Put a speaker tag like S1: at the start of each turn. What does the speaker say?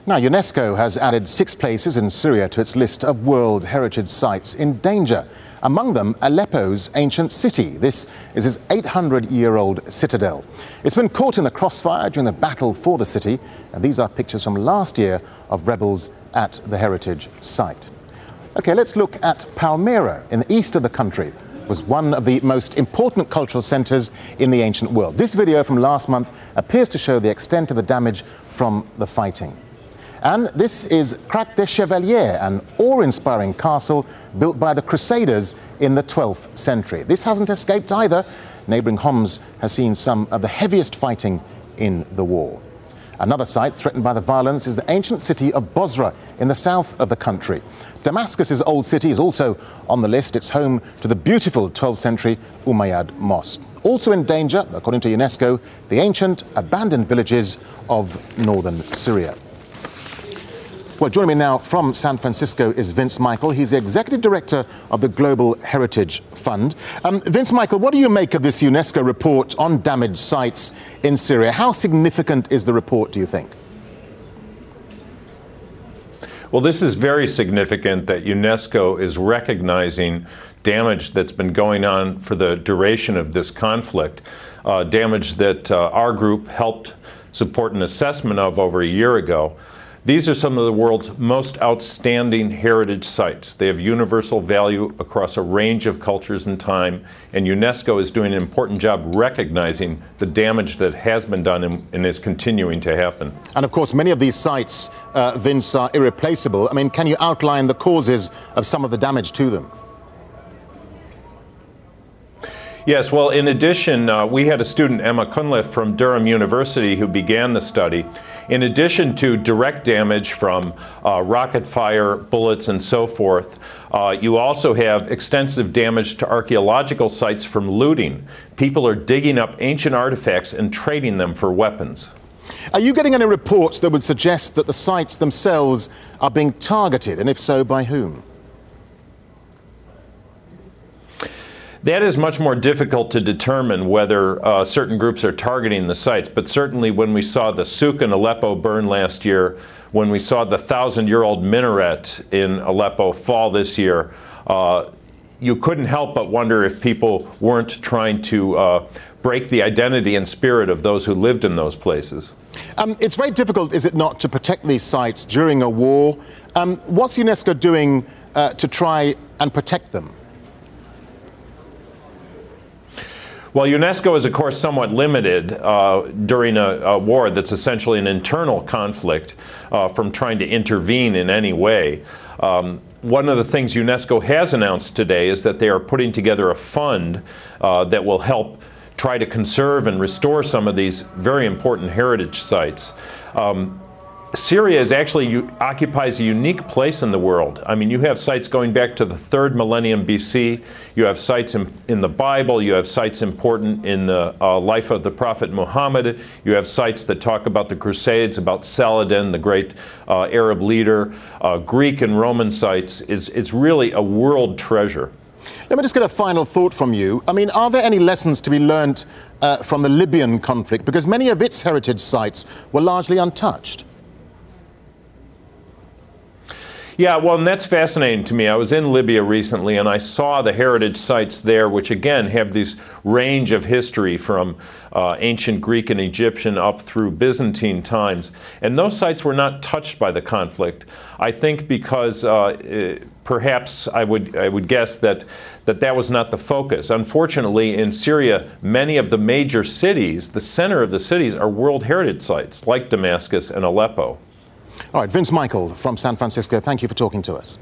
S1: Now, UNESCO has added 6 places in Syria to its list of World Heritage Sites in danger. Among them, Aleppo's ancient city. This is its 800-year-old citadel. It's been caught in the crossfire during the battle for the city, and these are pictures from last year of rebels at the heritage site. OK, let's look at Palmyra in the east of the country. It was one of the most important cultural centres in the ancient world. This video from last month appears to show the extent of the damage from the fighting. And this is Crac des Chevaliers, an awe-inspiring castle built by the Crusaders in the 12th century. This hasn't escaped either. Neighbouring Homs has seen some of the heaviest fighting in the war. Another site threatened by the violence is the ancient city of Bosra in the south of the country. Damascus's old city is also on the list. It's home to the beautiful 12th century Umayyad Mosque. Also in danger, according to UNESCO, the ancient abandoned villages of northern Syria. Well, joining me now from San Francisco is Vince Michael. He's the Executive Director of the Global Heritage Fund. Vince Michael, what do you make of this UNESCO report on damaged sites in Syria? How significant is the report, do you think?
S2: Well, this is very significant that UNESCO is recognizing damage that's been going on for the duration of this conflict, damage that our group helped support an assessment of over a year ago. These are some of the world's most outstanding heritage sites. They have universal value across a range of cultures and time, and UNESCO is doing an important job recognizing the damage that has been done and is continuing to happen.
S1: And of course, many of these sites, Vince, are irreplaceable. I mean, can you outline the causes of some of the damage to them?
S2: Yes, well, in addition, we had a student, Emma Cunliffe, from Durham University who began the study. In addition to direct damage from rocket fire, bullets, and so forth, you also have extensive damage to archaeological sites from looting. People are digging up ancient artifacts and trading them for weapons.
S1: Are you getting any reports that would suggest that the sites themselves are being targeted, and if so, by whom?
S2: That is much more difficult to determine whether certain groups are targeting the sites, but certainly when we saw the souk in Aleppo burn last year, when we saw the 1,000-year-old minaret in Aleppo fall this year, you couldn't help but wonder if people weren't trying to break the identity and spirit of those who lived in those places.
S1: It's very difficult, is it not, to protect these sites during a war? What's UNESCO doing to try and protect them?
S2: Well, UNESCO is, of course, somewhat limited during a war that's essentially an internal conflict from trying to intervene in any way. One of the things UNESCO has announced today is that they are putting together a fund that will help try to conserve and restore some of these very important heritage sites. Syria occupies a unique place in the world. I mean, you have sites going back to the 3rd millennium BC. You have sites in the Bible. You have sites important in the life of the Prophet Muhammad. You have sites that talk about the Crusades, about Saladin, the great Arab leader. Greek and Roman sites. It's really a world treasure.
S1: Let me just get a final thought from you. I mean, are there any lessons to be learnt from the Libyan conflict? Because many of its heritage sites were largely untouched.
S2: Yeah, well, and that's fascinating to me. I was in Libya recently, and I saw the heritage sites there, which again have this range of history from ancient Greek and Egyptian up through Byzantine times. And those sites were not touched by the conflict. I think because perhaps I would guess that was not the focus. Unfortunately, in Syria, many of the major cities, the center of the cities, are World Heritage Sites, like Damascus and Aleppo.
S1: All right, Vince Michael from San Francisco, thank you for talking to us.